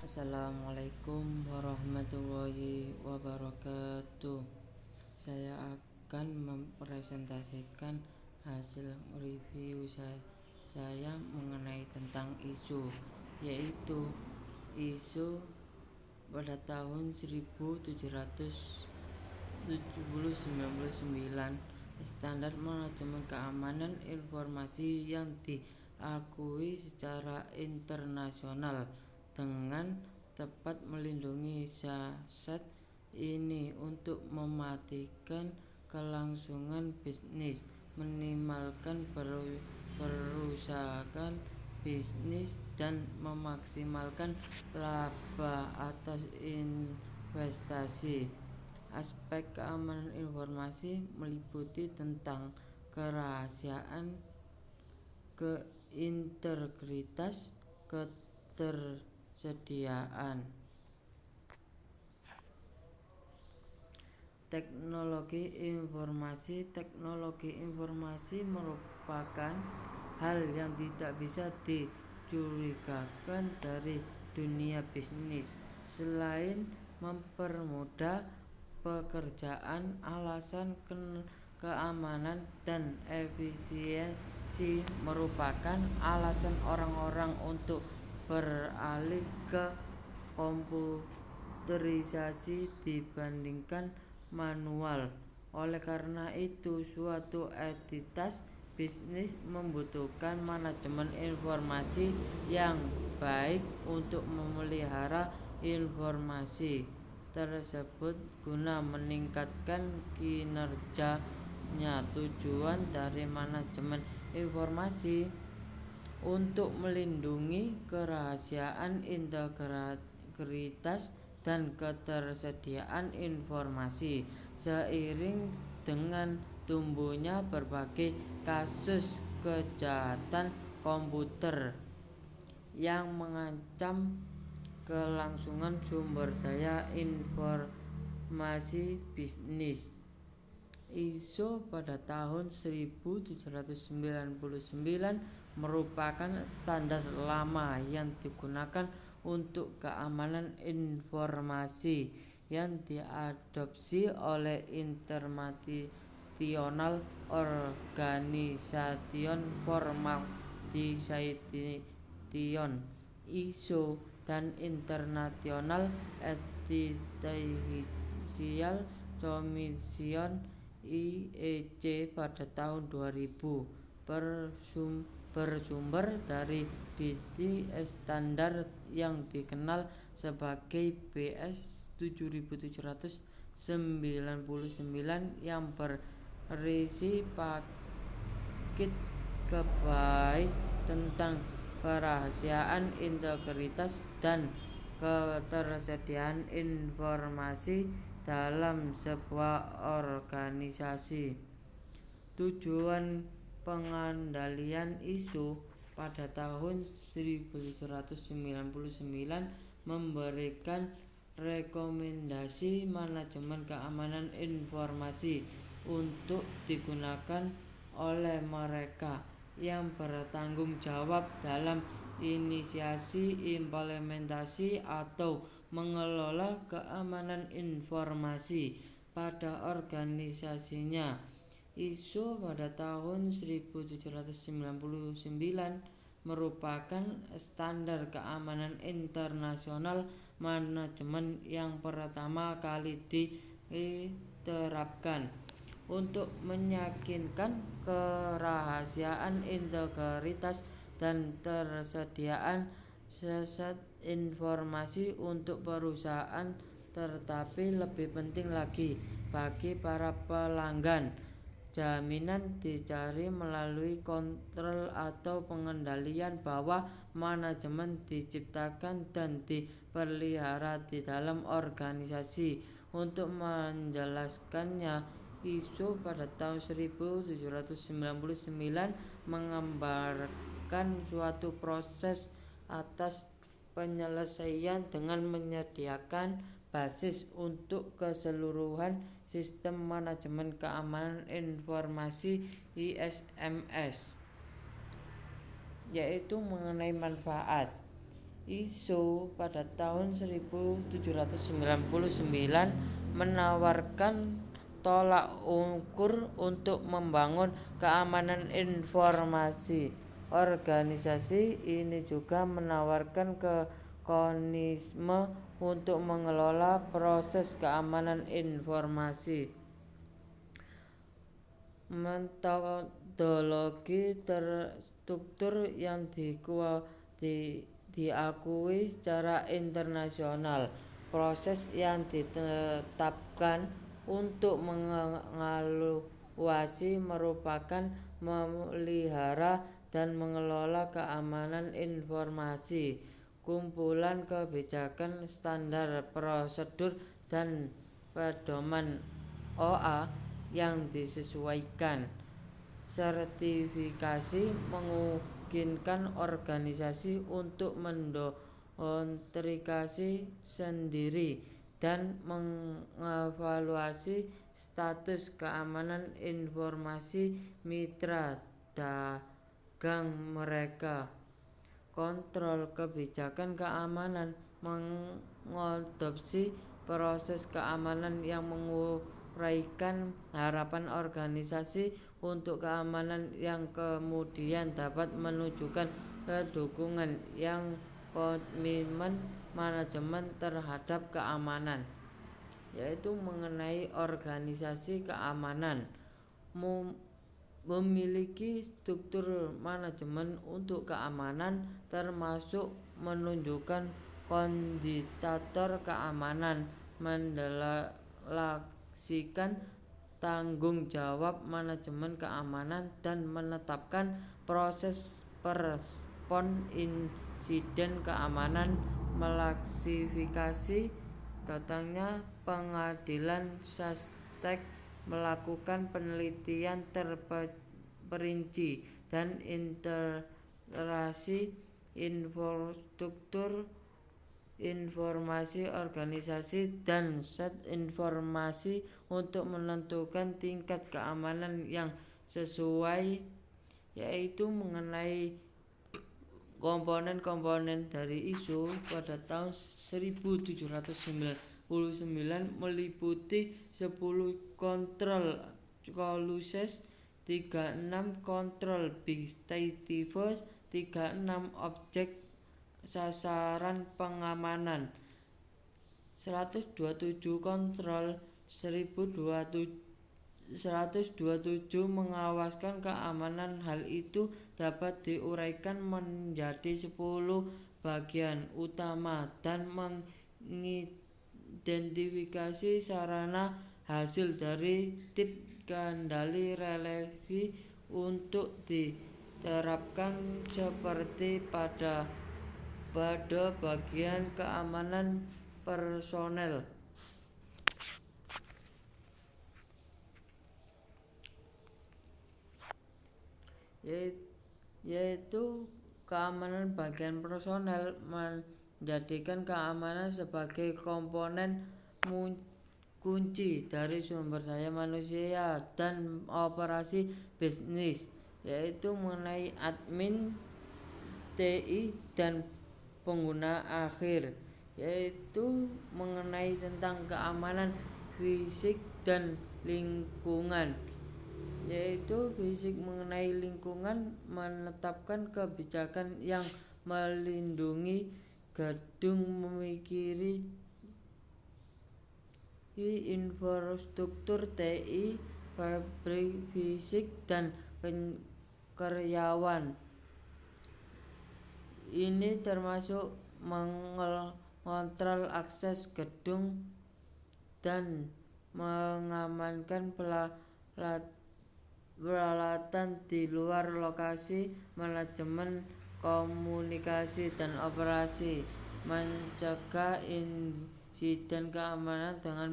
Assalamualaikum warahmatullahi wabarakatuh. Saya akan mempresentasikan hasil review saya mengenai tentang ISO, yaitu ISO pada tahun 1799, standar manajemen keamanan informasi yang diakui secara internasional dengan tepat melindungi saset ini untuk mematikan kelangsungan bisnis, minimalkan perusahaan bisnis, dan memaksimalkan laba atas investasi. Aspek keamanan informasi meliputi tentang kerahasiaan, keintegritas, ketersediaan. Teknologi informasi merupakan hal yang tidak bisa dicurigakan dari dunia bisnis. Selain mempermudah pekerjaan, alasan keamanan dan efisiensi merupakan alasan orang-orang untuk beralih ke komputerisasi dibandingkan manual. Oleh karena itu, suatu entitas bisnis membutuhkan manajemen informasi yang baik untuk memelihara informasi tersebut guna meningkatkan kinerjanya. Tujuan dari manajemen informasi untuk melindungi kerahasiaan, integritas, dan ketersediaan informasi. Seiring dengan tumbuhnya berbagai kasus kejahatan komputer yang mengancam kelangsungan sumber daya informasi bisnis, ISO pada tahun 1799 merupakan standar lama yang digunakan untuk keamanan informasi yang diadopsi oleh International Organization for Standardization (ISO) dan International Artificial Commission (IEC) pada tahun 2000. Bersumber dari BT standar yang dikenal sebagai BS 7799 yang berisi paket kebaik tentang kerahasiaan, integritas, dan ketersediaan informasi dalam sebuah organisasi. Tujuan pengendalian ISO pada tahun 1799 memberikan rekomendasi manajemen keamanan informasi untuk digunakan oleh mereka yang bertanggung jawab dalam inisiasi, implementasi, atau mengelola keamanan informasi pada organisasinya. ISO pada tahun 1799 merupakan standar keamanan internasional manajemen yang pertama kali diterapkan untuk meyakinkan kerahasiaan, integritas, dan ketersediaan saset informasi untuk perusahaan, tetapi lebih penting lagi bagi para pelanggan. Jaminan dicari melalui kontrol atau pengendalian bahwa manajemen diciptakan dan dipelihara di dalam organisasi. Untuk menjelaskannya, ISO pada tahun 1799 menggambarkan suatu proses atas penyelesaian dengan menyediakan basis untuk keseluruhan sistem manajemen keamanan informasi ISMS, yaitu mengenai manfaat. ISO pada tahun 1799 menawarkan tolak ukur untuk membangun keamanan informasi. Organisasi ini juga menawarkan mekanisme untuk mengelola proses keamanan informasi. Metodologi terstruktur yang diakui secara internasional. Proses yang ditetapkan untuk mengevaluasi merupakan memelihara dan mengelola keamanan informasi, kumpulan kebijakan, standar, prosedur, dan pedoman OA yang disesuaikan. Sertifikasi memungkinkan organisasi untuk mendoktrinasi sendiri dan mengevaluasi status keamanan informasi mitra dagang mereka. Kontrol kebijakan keamanan mengadopsi proses keamanan yang menguraikan harapan organisasi untuk keamanan yang kemudian dapat menunjukkan dukungan yang komitmen manajemen terhadap keamanan, yaitu mengenai organisasi keamanan memiliki struktur manajemen untuk keamanan, termasuk menunjukkan koordinator keamanan, mendelegasikan tanggung jawab manajemen keamanan, dan menetapkan proses respon insiden keamanan. Melaksifikasi datangnya pengadilan SASTEC melakukan penelitian terperinci dan integrasi infrastruktur informasi organisasi dan set informasi untuk menentukan tingkat keamanan yang sesuai, yaitu mengenai komponen-komponen dari ISO pada tahun 1799 meliputi 10 kontrol clauses, 36 kontrol objectives, 36 objek sasaran pengamanan, 127 kontrol, 127 mengawaskan keamanan. Hal itu dapat diuraikan menjadi 10 bagian utama dan mengidentifikasi sarana hasil dari tip kendali relevan untuk diterapkan seperti pada bagian keamanan personel, yaitu keamanan bagian personel menjadikan keamanan sebagai komponen kunci dari sumber daya manusia dan operasi bisnis, yaitu mengenai admin, TI, dan pengguna akhir, yaitu mengenai tentang keamanan fisik dan lingkungan, yaitu fisik mengenai lingkungan, menetapkan kebijakan yang melindungi gedung, memiliki infrastruktur TI, pabrik fisik, dan karyawan. Ini termasuk mengontrol akses gedung dan mengamankan peralatan di luar lokasi, manajemen komunikasi dan operasi, mencegah insiden keamanan dengan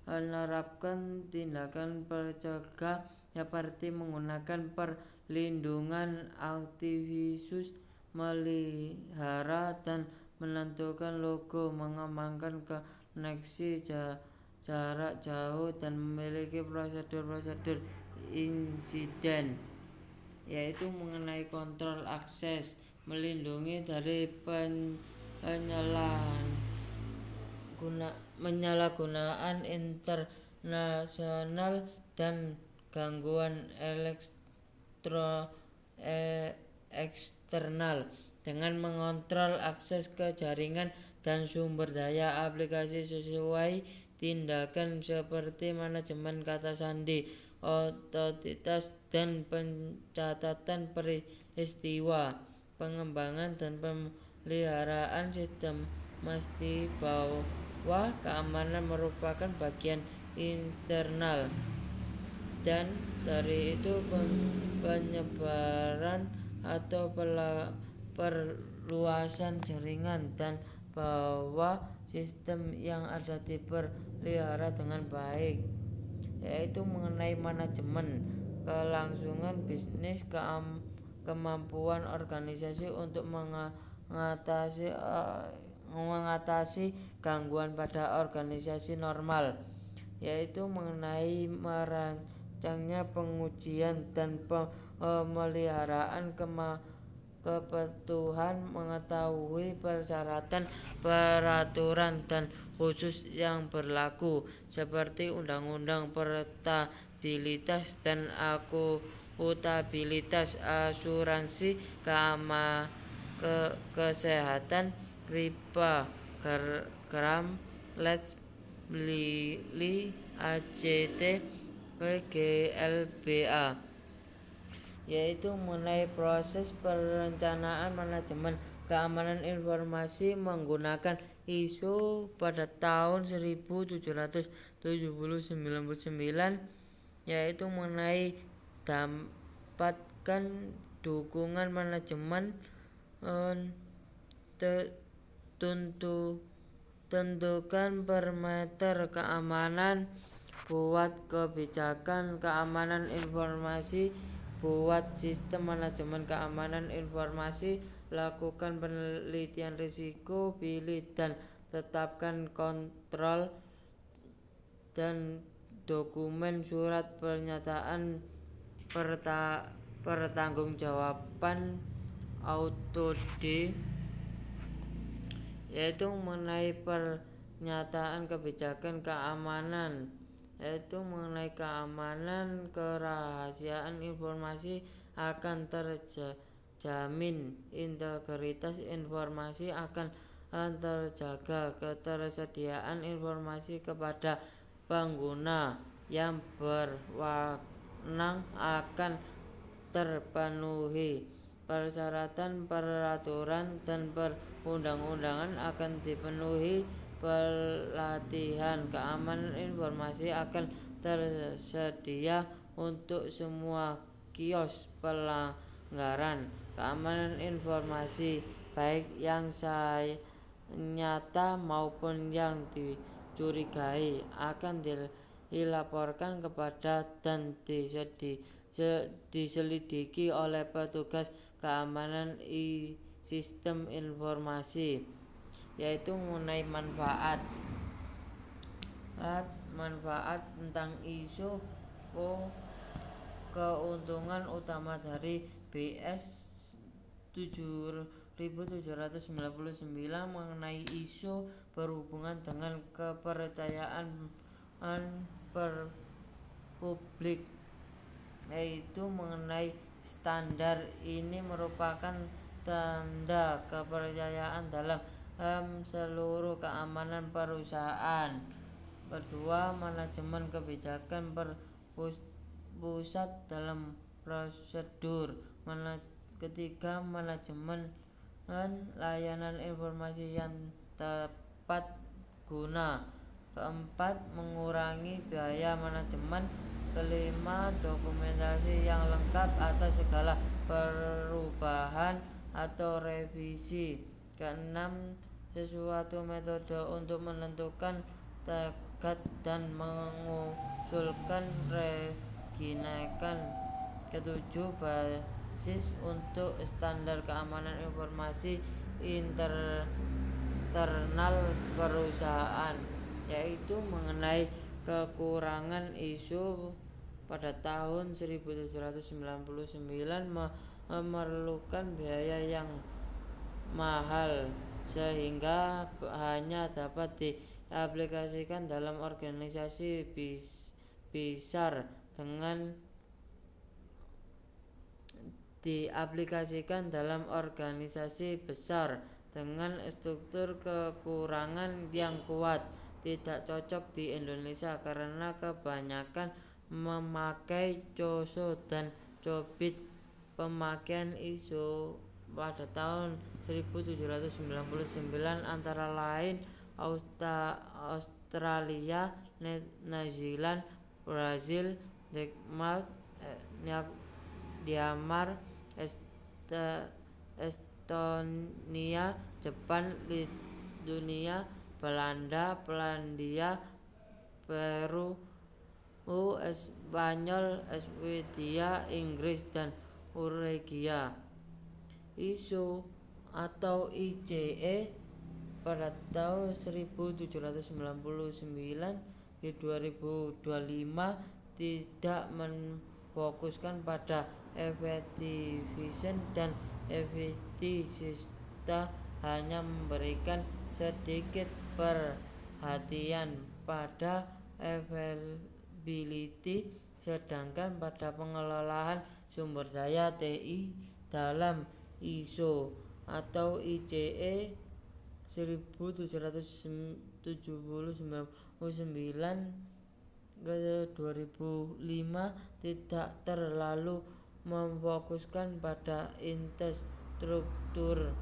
menerapkan tindakan pencegah seperti menggunakan perlindungan antivirus, melihara dan menentukan logo, mengembangkan koneksi jarak jauh, dan memiliki prosedur-prosedur insiden, yaitu mengenai kontrol akses, melindungi dari penyalahgunaan internasional dan gangguan eksternal dengan mengontrol akses ke jaringan dan sumber daya aplikasi sesuai tindakan seperti manajemen kata sandi, otoritas dan pencatatan peristiwa, pengembangan dan pemeliharaan sistem. Mesti bahwa keamanan merupakan bagian internal dan dari itu penyebaran atau perluasan jaringan dan bahwa sistem yang ada dipelihara dengan baik, yaitu mengenai manajemen, kelangsungan bisnis, kemampuan organisasi untuk mengatasi gangguan pada organisasi normal, yaitu mengenai merancangnya pengujian dan pemeliharaan kepatuhan, mengetahui persyaratan, peraturan dan khusus yang berlaku seperti undang-undang portabilitas dan akutabilitas, asuransi, kesehatan, riba, gram, let's Lili, ACT, GLBA, yaitu mengenai proses perencanaan manajemen keamanan informasi menggunakan ISO pada tahun 1799, yaitu mengenai dapatkan dukungan manajemen, tentukan parameter keamanan, buat kebijakan keamanan informasi, buat sistem manajemen keamanan informasi, lakukan penelitian risiko, pilih dan tetapkan kontrol, dan dokumen surat pernyataan pertanggungjawaban AutoD, yaitu mengenai pernyataan kebijakan keamanan, yaitu mengenai keamanan kerahasiaan informasi akan terjamin, integritas informasi akan terjaga, ketersediaan informasi kepada pengguna yang berwenang akan terpenuhi, persyaratan, peraturan dan perundang-undangan akan dipenuhi, pelatihan keamanan informasi akan tersedia untuk semua kios pelanggaran keamanan informasi, baik yang nyata maupun yang dicurigai, akan dilaporkan kepada dan diselidiki oleh petugas keamanan sistem informasi, yaitu mengenai manfaat tentang ISO. Keuntungan utama dari BS 7799 mengenai ISO berhubungan dengan kepercayaan publik, yaitu mengenai standar ini merupakan tanda kepercayaan dalam seluruh keamanan perusahaan. Kedua, manajemen kebijakan berpusat dalam prosedur. Ketiga, manajemen layanan informasi yang tepat guna. Keempat, mengurangi biaya manajemen. Kelima, dokumentasi yang lengkap atas segala perubahan atau revisi. Keenam, sesuatu metode untuk menentukan target dan mengusulkan reginekan. Ketujuh, basis untuk standar keamanan informasi internal perusahaan, yaitu mengenai kekurangan ISO pada tahun 1799 memerlukan biaya yang mahal sehingga hanya dapat diaplikasikan dalam organisasi besar dengan struktur kekurangan yang kuat. Tidak cocok di Indonesia karena kebanyakan memakai COSO dan COBIT. Pemakaian ISO pada tahun 1799 antara lain Australia, New Zealand, Brazil, Denmark, Myanmar, Estonia, Jepang, Lithuania, Belanda, Polandia, Peru, Spanyol, Swedia, Inggris, dan Norwegia. ISO atau ICE pada tahun 1799 di 2025 tidak memfokuskan pada efektivitas dan efektivitas, hanya memberikan sedikit perhatian pada availability, sedangkan pada pengelolaan sumber daya TI dalam ISO atau ICE 1799/2005 tidak terlalu memfokuskan pada infrastruktur